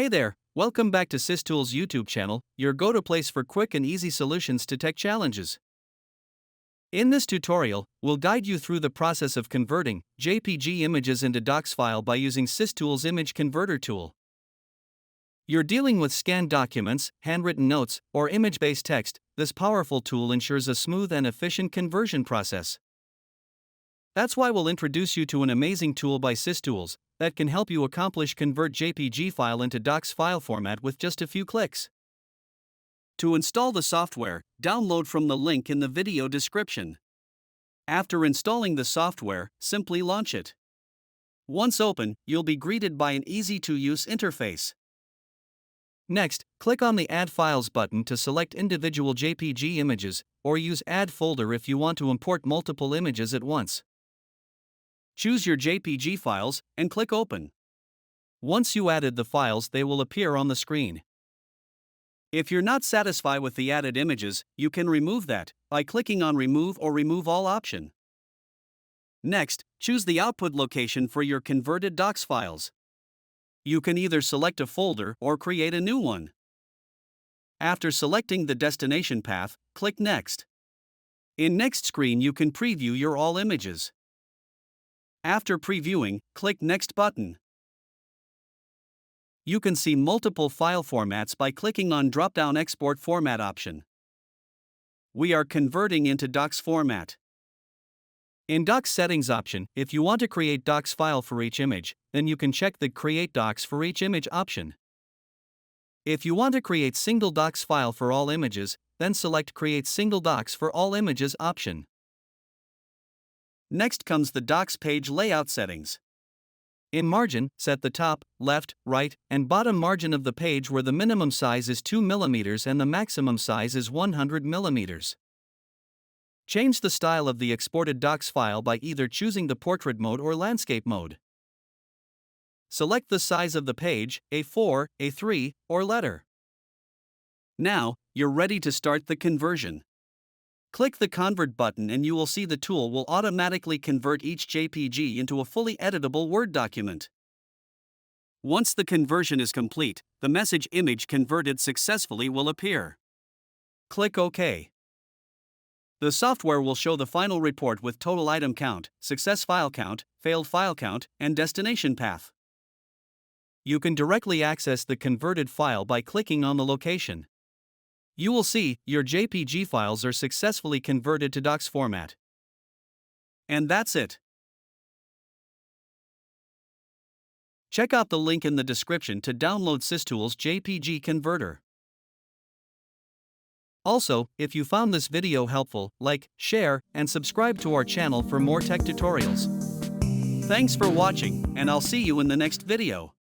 Hey there, welcome back to SysTools YouTube channel, your go-to place for quick and easy solutions to tech challenges. In this tutorial, we'll guide you through the process of converting JPG images into docs file by using SysTools Image Converter tool. You're dealing with scanned documents, handwritten notes, or image-based text. This powerful tool ensures a smooth and efficient conversion process. That's why we'll introduce you to an amazing tool by SysTools that can help you convert JPG file into docs file format with just a few clicks. To install the software, download from the link in the video description. After installing the software, simply launch it. Once open, you'll be greeted by an easy-to-use interface. Next, click on the Add Files button to select individual JPG images, or use Add Folder if you want to import multiple images at once. Choose your JPG files and click Open. Once you added the files, they will appear on the screen. If you're not satisfied with the added images, you can remove that by clicking on Remove or Remove All option. Next, choose the output location for your converted docs files. You can either select a folder or create a new one. After selecting the destination path, click Next. In Next screen, you can preview your all images. After previewing, click Next button. You can see multiple file formats by clicking on drop-down Export Format option. We are converting into docs format. In Docs Settings option, if you want to create docs file for each image, then you can check the Create Docs for each image option. If you want to create single docs file for all images, then select Create Single Docs for All Images option. Next comes the docs page layout settings. In Margin, set the top, left, right, and bottom margin of the page where the minimum size is 2 mm and the maximum size is 100 mm. Change the style of the exported docs file by either choosing the portrait mode or landscape mode. Select the size of the page, A4, A3, or letter. Now, you're ready to start the conversion. Click the Convert button and you will see the tool will automatically convert each JPG into a fully editable Word document. Once the conversion is complete, the message "Image converted successfully" will appear. Click OK. The software will show the final report with total item count, success file count, failed file count, and destination path. You can directly access the converted file by clicking on the location. You will see your JPG files are successfully converted to docs format. And that's it. Check out the link in the description to download SysTools JPG Converter. Also, if you found this video helpful, like, share, and subscribe to our channel for more tech tutorials. Thanks for watching, and I'll see you in the next video.